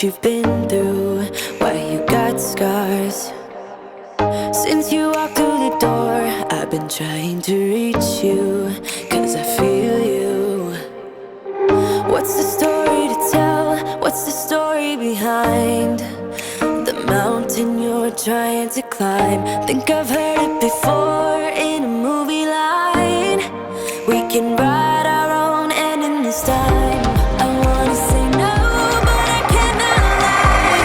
you've been through, why you got scars. Since you walked through the door, I've been trying to reach you, 'cause I feel you. What's the story to tell? What's the story behind the mountain you're trying to climb? Think I've heard it before in a movie line. We can write our own ending this time. I wanna say no, but I cannot lie.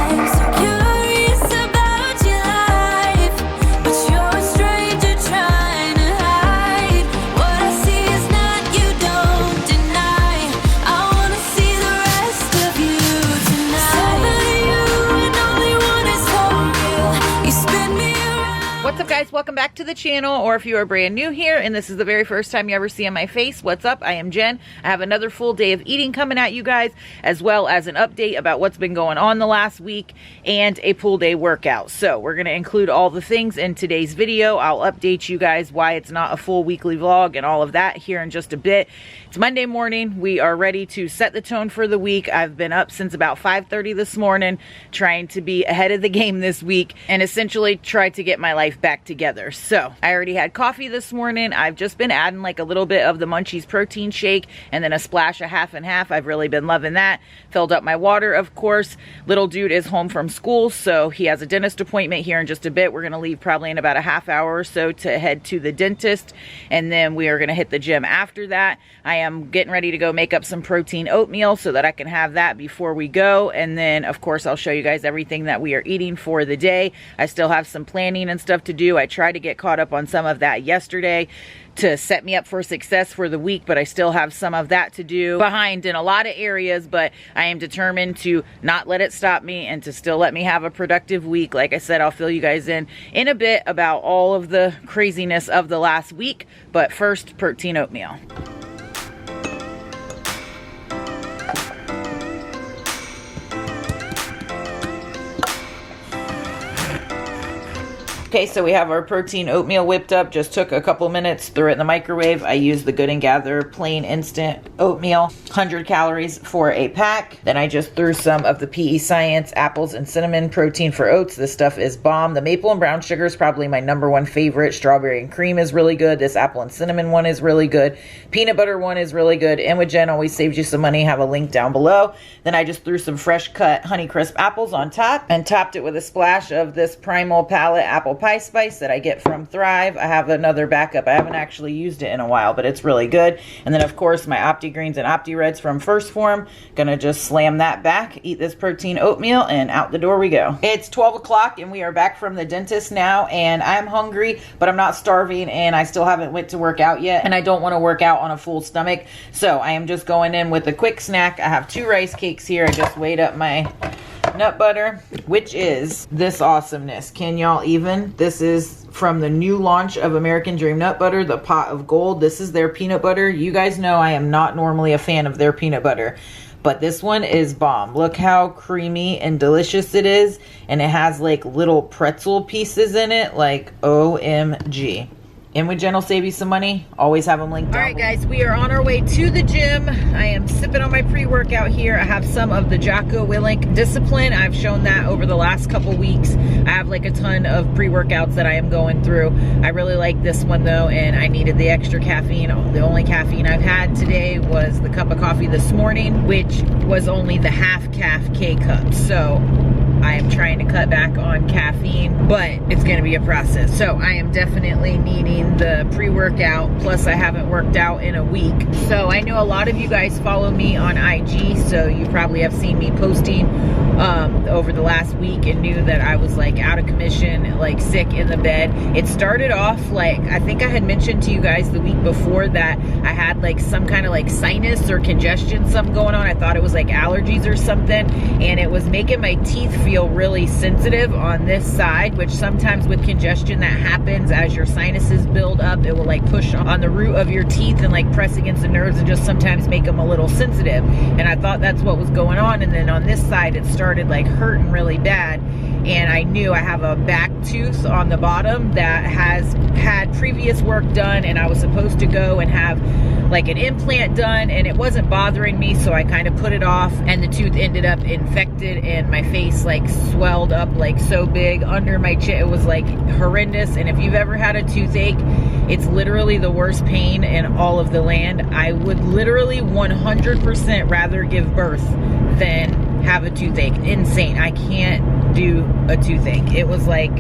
I'm so curious about your life, but you're a stranger trying to hide. What I see is not, you don't deny. I wanna see the rest of you tonight. Some of you and only one is for real. You spin me around. What's up, guys? Welcome back to the channel, or if you are brand new here and this is the very first time you ever see my face, what's up? I am Jen. I have another full day of eating coming at you guys, as well as an update about what's been going on the last week and a pool day workout. So we're going to include all the things in today's video. I'll update you guys why it's not a full weekly vlog and all of that here in just a bit. It's Monday morning. We are ready to set the tone for the week. I've been up since about 5:30 this morning trying to be ahead of the game this week and essentially try to get my life back together. So I already had coffee this morning. I've just been adding like a little bit of the Munchies protein shake and then a splash of half and half. I've really been loving that. Filled up my water, of course. Little dude is home from school, so he has a dentist appointment here in just a bit. We're going to leave probably in about a half hour or so to head to the dentist, and then we are going to hit the gym after that. I am getting ready to go make up some protein oatmeal so that I can have that before we go, and then of course I'll show you guys everything that we are eating for the day. I still have some planning and stuff to do. I tried to get caught up on some of that yesterday to set me up for success for the week, but I still have some of that to do behind in a lot of areas, but I am determined to not let it stop me and to still let me have a productive week. Like I said, I'll fill you guys in a bit about all of the craziness of the last week, but first, protein oatmeal. Okay, so we have our protein oatmeal whipped up. Just took a couple minutes, threw it in the microwave. I used the Good and Gather plain instant oatmeal, 100 calories for a pack. Then I just threw some of the PEScience apples and cinnamon protein for oats. This stuff is bomb. The maple and brown sugar is probably my #1 favorite. Strawberry and cream is really good. This apple and cinnamon one is really good. Peanut butter one is really good. InWithJen always saves you some money. Have a link down below. Then I just threw some fresh cut Honeycrisp apples on top and topped it with a splash of this Primal Palette apple pie spice that I get from Thrive. I have another backup. I haven't actually used it in a while, but it's really good. And then of course my Opti Greens and Opti Reds from First Form. Gonna just slam that back, eat this protein oatmeal, and out the door we go. It's 12 o'clock and we are back from the dentist now, and I'm hungry, but I'm not starving, and I still haven't went to work out yet, and I don't want to work out on a full stomach, so I am just going in with a quick snack. I have 2 rice cakes here. I just weighed up my nut butter, which is this awesomeness. Can y'all even? This is from the new launch of American Dream Nut Butter, the Pot of Gold. This is their peanut butter. You guys know I am not normally a fan of their peanut butter, but this one is bomb. Look how creamy and delicious it is, and it has like little pretzel pieces in it, like OMG. InWithJen will save you some money. Always have them linked down. All right, guys, we are on our way to the gym. I am sipping on my pre-workout here. I have some of the Jocko Willink Discipline. I've shown that over the last couple weeks. I have like a ton of pre-workouts that I am going through. I really like this one though, and I needed the extra caffeine. The only caffeine I've had today was the cup of coffee this morning, which was only the half K cup. So I am trying to cut back on caffeine, but it's gonna be a process. So I am definitely needing the pre-workout, plus I haven't worked out in a week. So I know a lot of you guys follow me on IG, so you probably have seen me posting over the last week and knew that I was like out of commission, like sick in the bed. It started off like, I think I had mentioned to you guys the week before that I had like some kind of like sinus or congestion, something going on. I thought it was like allergies or something, and it was making my teeth feel really sensitive on this side, which sometimes with congestion that happens as your sinuses build up. It will like push on the root of your teeth and like press against the nerves and just sometimes make them a little sensitive. And I thought that's what was going on. And then on this side, it started like hurting really bad. and I knew I have a back tooth on the bottom that has had previous work done, and I was supposed to go and have like an implant done, and it wasn't bothering me, so I kind of put it off, and the tooth ended up infected, and my face like swelled up like so big under my chin. It was like horrendous. And if you've ever had a toothache, it's literally the worst pain in all of the land. I would literally 100% rather give birth than have a toothache. Insane. I can't do a toothache. It was like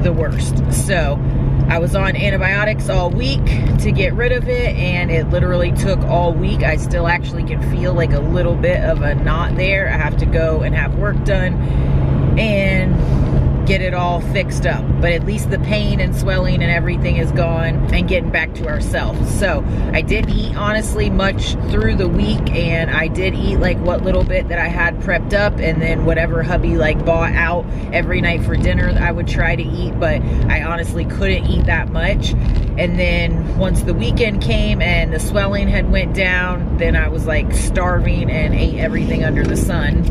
the worst. So I was on antibiotics all week to get rid of it, and it literally took all week. I still actually can feel like a little bit of a knot there. I have to go and have work done and get it all fixed up, but at least the pain and swelling and everything is gone and getting back to ourselves. So I didn't eat honestly much through the week, and I did eat like what little bit that I had prepped up, and then whatever hubby like bought out every night for dinner I would try to eat, but I honestly couldn't eat that much. And then once the weekend came and the swelling had went down, then I was like starving and ate everything under the sun.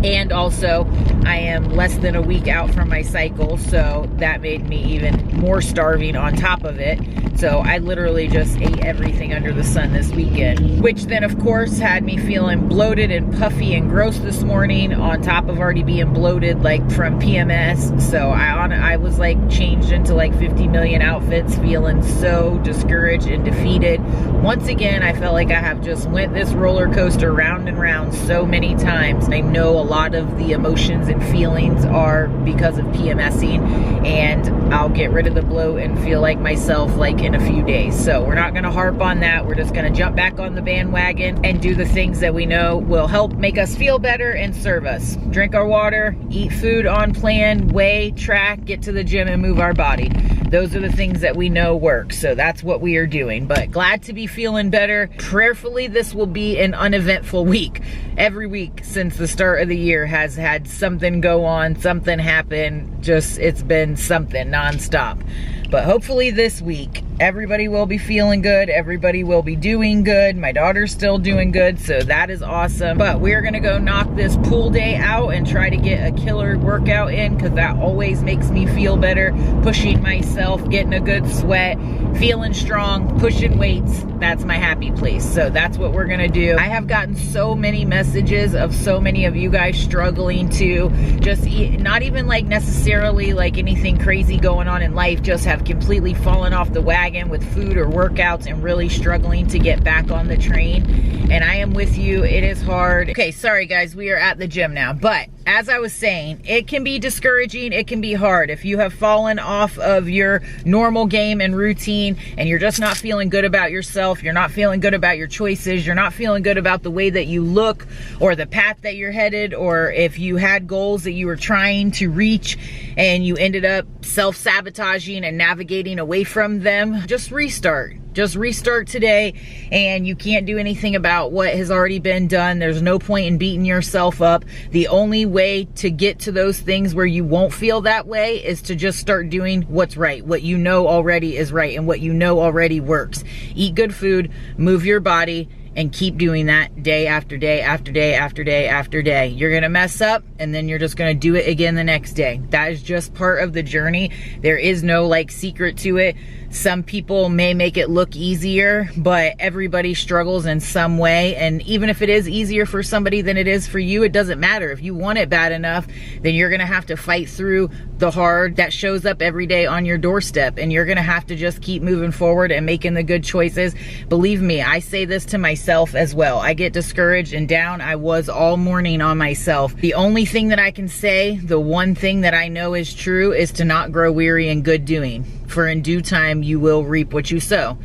And also, I am less than a week out from my cycle, so that made me even more starving on top of it. So I literally just ate everything under the sun this weekend, which then of course had me feeling bloated and puffy and gross this morning, on top of already being bloated like from PMS. So I was like changed into like 50 million outfits, feeling so discouraged and defeated. Once again, I felt like I have just went this roller coaster round and round so many times. I know a lot of the emotions and feelings are because of PMSing, and I'll get rid of the bloat and feel like myself like in a few days. So we're not going to harp on that. We're just going to jump back on the bandwagon and do the things that we know will help make us feel better and serve us. Drink our water, eat food on plan, weigh, track, get to the gym, and move our body. Those are the things that we know work. So that's what we are doing. But glad to be feeling better. Prayerfully, this will be an uneventful week. Every week since the start of the year has had something go on, something happen. Just, it's been something nonstop. But hopefully this week, everybody will be feeling good. Everybody will be doing good. My daughter's still doing good, so that is awesome. But we're gonna go knock this pool day out and try to get a killer workout in, because that always makes me feel better. Pushing myself, getting a good sweat, feeling strong, pushing weights. That's my happy place. So that's what we're gonna do. I have gotten so many messages of so many of you guys struggling to just eat, not even like necessarily like anything crazy going on in life, just have completely fallen off the wagon with food or workouts and really struggling to get back on the train. And I am with you. It is hard. Okay, sorry guys, we are at the gym now. But as I was saying, it can be discouraging. It can be hard. If you have fallen off of your normal game and routine, and you're just not feeling good about yourself, you're not feeling good about your choices, you're not feeling good about the way that you look or the path that you're headed, or if you had goals that you were trying to reach and you ended up self-sabotaging and navigating away from them, just restart. Just restart today, and you can't do anything about what has already been done. There's no point in beating yourself up. The only way to get to those things where you won't feel that way is to just start doing what's right, what you know already is right, and what you know already works. Eat good food, move your body, and keep doing that day after day after day after day after day. You're gonna mess up, and then you're just gonna do it again the next day. That is just part of the journey. There is no like secret to it. Some people may make it look easier, but everybody struggles in some way. And even if it is easier for somebody than it is for you, it doesn't matter. If you want it bad enough, then you're gonna have to fight through the hard that shows up every day on your doorstep, and you're gonna have to just keep moving forward and making the good choices. Believe me, I say this to myself as well. I get discouraged and down. I was all morning on myself. The only thing that I can say, the one thing that I know is true, is to not grow weary in good doing. For in due time, you will reap what you sow.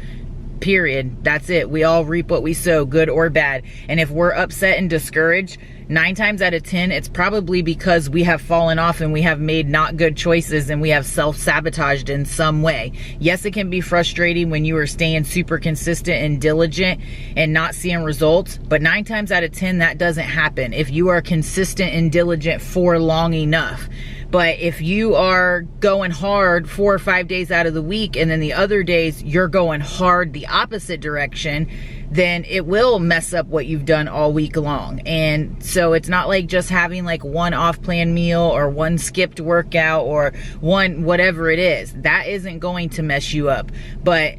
Period. That's it. We all reap what we sow, good or bad. And if we're upset and discouraged, 9 times out of 10, it's probably because we have fallen off and we have made not good choices and we have self-sabotaged in some way. Yes, it can be frustrating when you are staying super consistent and diligent and not seeing results, but 9 times out of 10, that doesn't happen if you are consistent and diligent for long enough. But if you are going hard 4 or 5 days out of the week, and then the other days you're going hard the opposite direction, then it will mess up what you've done all week long. And so it's not like just having like one off-plan meal or one skipped workout or one whatever it is. That isn't going to mess you up. But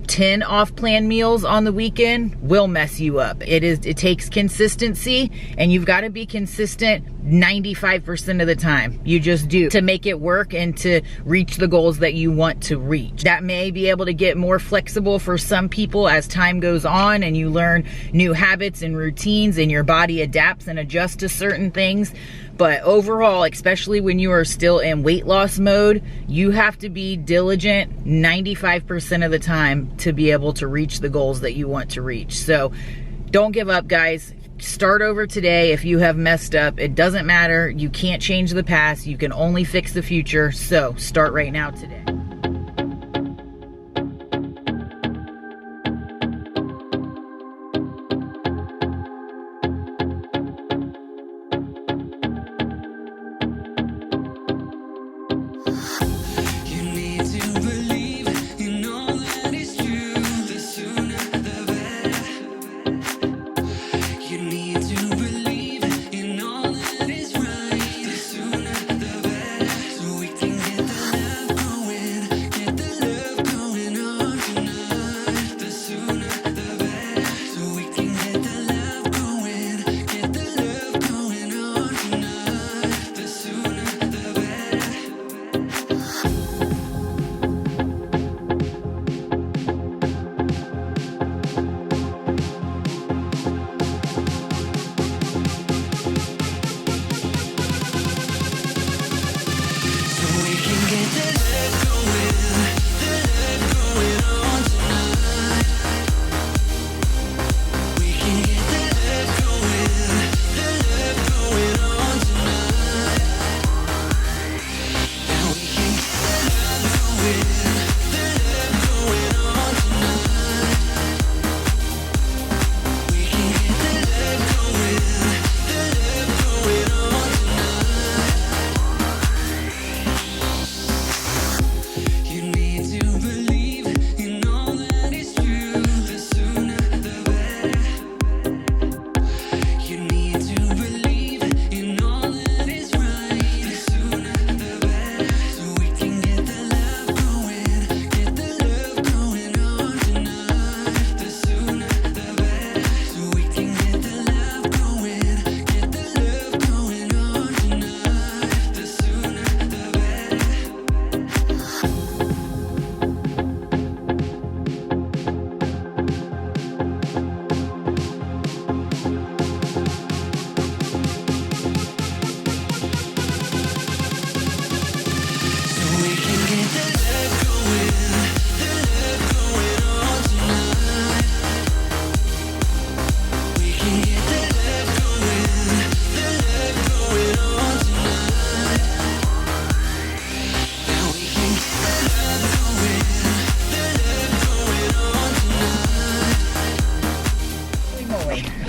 10 off-plan meals on the weekend will mess you up. It takes consistency, and you've got to be consistent 95% of the time. You just do, to make it work and to reach the goals that you want to reach. That may be able to get more flexible for some people as time goes on and you learn new habits and routines and your body adapts and adjusts to certain things. But overall, especially when you are still in weight loss mode, you have to be diligent 95% of the time to be able to reach the goals that you want to reach. So don't give up, guys. Start over today. If you have messed up, it doesn't matter. You can't change the past. You can only fix the future. So start right now today.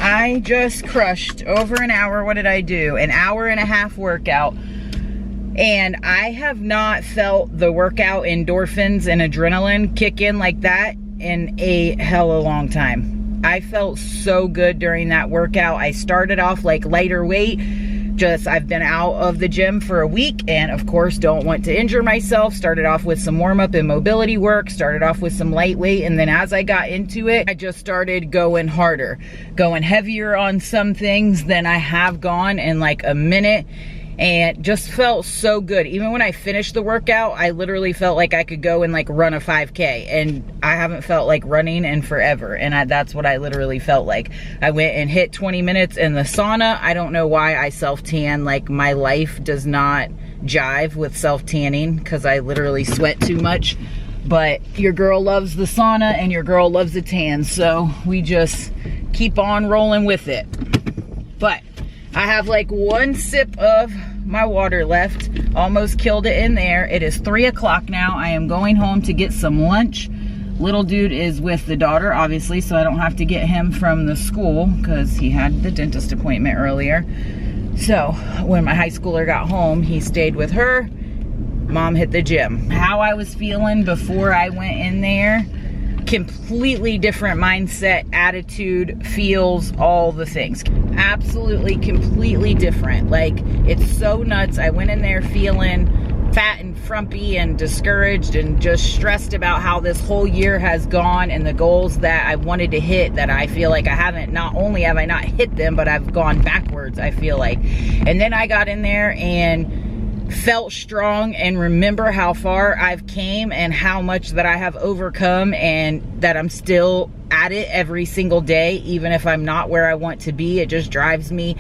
I just crushed over an hour. What did I do? An hour and a half workout. And I have not felt the workout endorphins and adrenaline kick in like that in a hella long time. I felt so good during that workout. I started off like lighter weight. I've been out of the gym for a week and of course don't want to injure myself. Started off with some warm up and mobility work, started off with some lightweight, and then as I got into it, I just started going harder, going heavier on some things than I have gone in like a minute. And just felt so good. Even when I finished the workout, I literally felt like I could go and like run a 5K, and I haven't felt like running in forever. And that's what I literally felt like. I went and hit 20 minutes in the sauna. I don't know why I self-tan. Like, my life does not jive with self-tanning because I literally sweat too much. But your girl loves the sauna and your girl loves the tan. So we just keep on rolling with it. But I have like one sip of my water left. Almost killed it in there. It is 3 o'clock now. I am going home to get some lunch. Little dude is with the daughter, obviously, so I don't have to get him from the school because he had the dentist appointment earlier. So when my high schooler got home, he stayed with her. Mom hit the gym. How I was feeling before I went in there, completely different mindset, attitude, feels, all the things. Absolutely, completely different. Like, it's so nuts. I went in there feeling fat and frumpy and discouraged and just stressed about how this whole year has gone and the goals that I wanted to hit that I feel like I haven't. Not only have I not hit them, but I've gone backwards, I feel like. And then I got in there and felt strong and remember how far I've came and how much that I have overcome and that I'm still at it every single day, even if I'm not where I want to be. It just drives me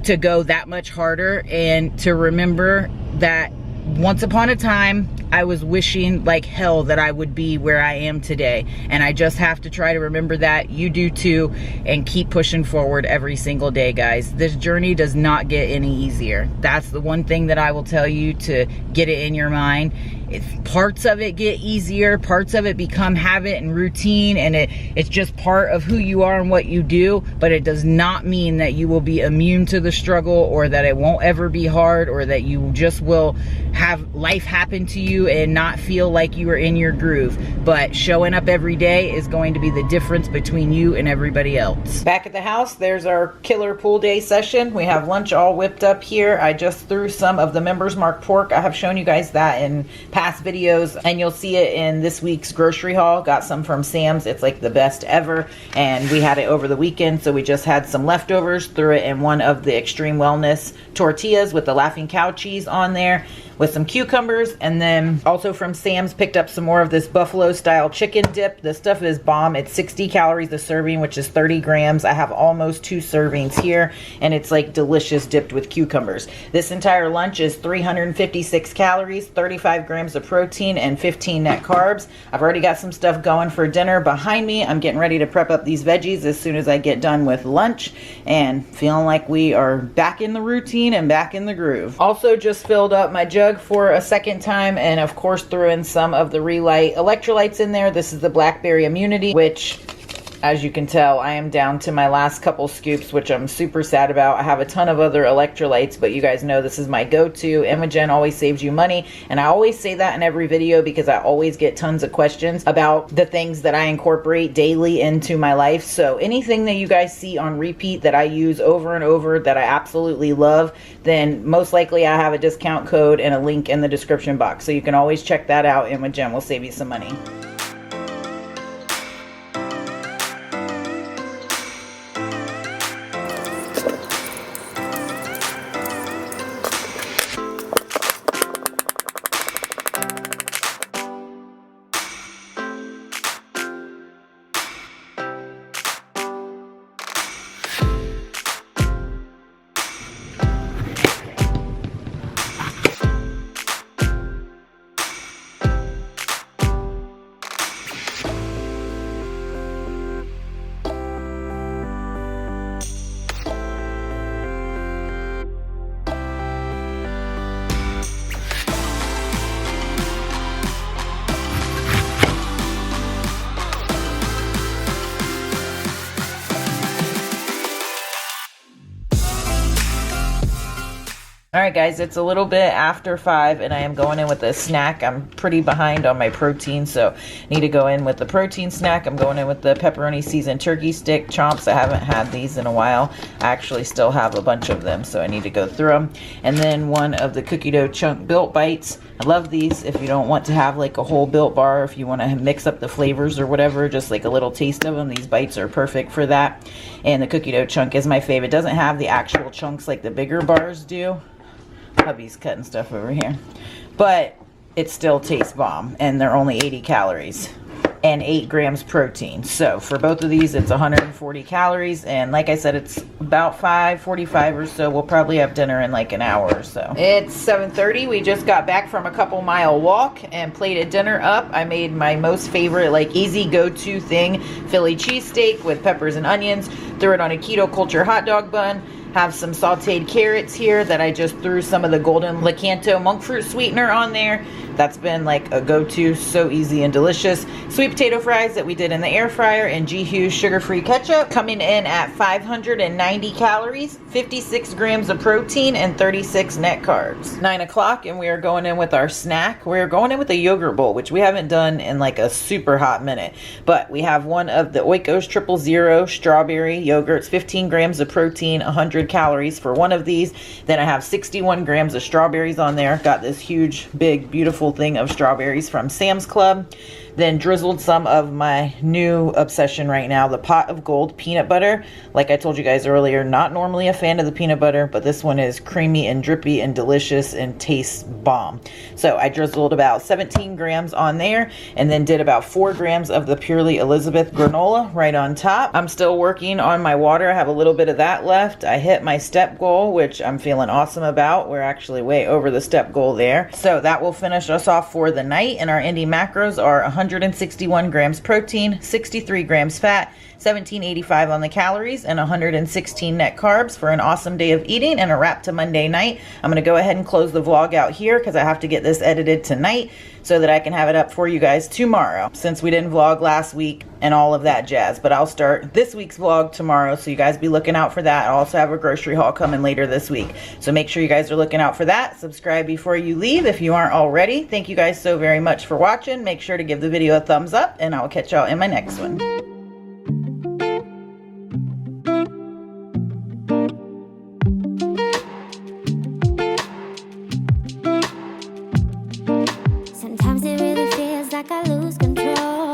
to go that much harder and to remember that once upon a time, I was wishing like hell that I would be where I am today. And I just have to try to remember that. You do too. And keep pushing forward every single day, guys. This journey does not get any easier. That's the one thing that I will tell you to get it in your mind. If parts of it get easier, parts of it become habit and routine, and it's just part of who you are and what you do, but it does not mean that you will be immune to the struggle or that it won't ever be hard or that you just will have life happen to you and not feel like you are in your groove. But showing up every day is going to be the difference between you and everybody else. Back at the house, there's our killer pool day session. We have lunch all whipped up here. I just threw some of the Members Mark pork. I have shown you guys that in past videos, and you'll see it in this week's grocery haul. Got some from Sam's. It's like the best ever, and we had it over the weekend, so we just had some leftovers. Threw it in one of the Extreme Wellness tortillas with the Laughing Cow cheese on there with some cucumbers. And then also from Sam's picked up some more of this buffalo style chicken dip. This stuff is bomb. It's 60 calories a serving, which is 30 grams. I have almost 2 servings here, and it's like delicious dipped with cucumbers. This entire lunch is 356 calories, 35 grams of protein, and 15 net carbs. I've already got some stuff going for dinner behind me. I'm getting ready to prep up these veggies as soon as I get done with lunch, and feeling like we are back in the routine and back in the groove. Also just filled up my jug for a second time, and of course threw in some of the Relight electrolytes in there. This is the Blackberry Immunity, which, as you can tell, I am down to my last couple scoops, which I'm super sad about. I have a ton of other electrolytes, but you guys know this is my go-to. InWithJen always saves you money, and I always say that in every video because I always get tons of questions about the things that I incorporate daily into my life. So anything that you guys see on repeat that I use over and over that I absolutely love, then most likely I have a discount code and a link in the description box. So you can always check that out. InWithJen will save you some money. All right, guys, it's a little bit after 5, and I am going in with a snack. I'm pretty behind on my protein, so I need to go in with the protein snack. I'm going in with the pepperoni seasoned turkey stick chomps. I haven't had these in a while. I actually still have a bunch of them, so I need to go through them. And then one of the cookie dough chunk Built Bites. I love these if you don't want to have like a whole Built bar, if you want to mix up the flavors or whatever, just like a little taste of them. These bites are perfect for that. And the cookie dough chunk is my favorite. It doesn't have the actual chunks like the bigger bars do. Hubby's cutting stuff over here, but it still tastes bomb, and they're only 80 calories and 8 grams protein. So for both of these, it's 140 calories, and like I said, it's about 5:45 or so. We'll probably have dinner in like an hour or so. It's 7:30. We just got back from a couple-mile walk and plated dinner up. I made my most favorite, like, easy go-to thing, Philly cheesesteak with peppers and onions. Threw it on a keto culture hot dog bun. Have some sauteed carrots here that I just threw some of the golden Lakanto monk fruit sweetener on there. That's been like a go-to, so easy and delicious. Sweet potato fries that we did in the air fryer, and G. Hughes sugar-free ketchup, coming in at 590 calories, 56 grams of protein, and 36 net carbs. 9 o'clock, and we are going in with our snack. We're going in with a yogurt bowl, which we haven't done in like a super hot minute, but we have one of the Oikos 000 strawberry yogurts, 15 grams of protein, 100 calories for one of these. Then I have 61 grams of strawberries on there. Got this huge, big, beautiful thing of strawberries from Sam's Club. Then drizzled some of my new obsession right now, the Pot of Gold peanut butter. Like I told you guys earlier, not normally a fan of the peanut butter, but this one is creamy and drippy and delicious and tastes bomb. So I drizzled about 17 grams on there, and then did about 4 grams of the Purely Elizabeth granola right on top. I'm still working on my water. I have a little bit of that left. I hit my step goal, which I'm feeling awesome about. We're actually way over the step goal there. So that will finish us off for the night, and our Indie macros are 161 grams protein, 63 grams fat, 1785 on the calories, and 116 net carbs for an awesome day of eating and a wrap to Monday night. I'm going to go ahead and close the vlog out here because I have to get this edited tonight so that I can have it up for you guys tomorrow, since we didn't vlog last week and all of that jazz. But I'll start this week's vlog tomorrow, so you guys be looking out for that. I also have a grocery haul coming later this week, so make sure you guys are looking out for that. Subscribe before you leave if you aren't already. Thank you guys so very much for watching. Make sure to give the video a thumbs up, and I'll catch y'all in my next one. Sometimes it really feels like I lose control.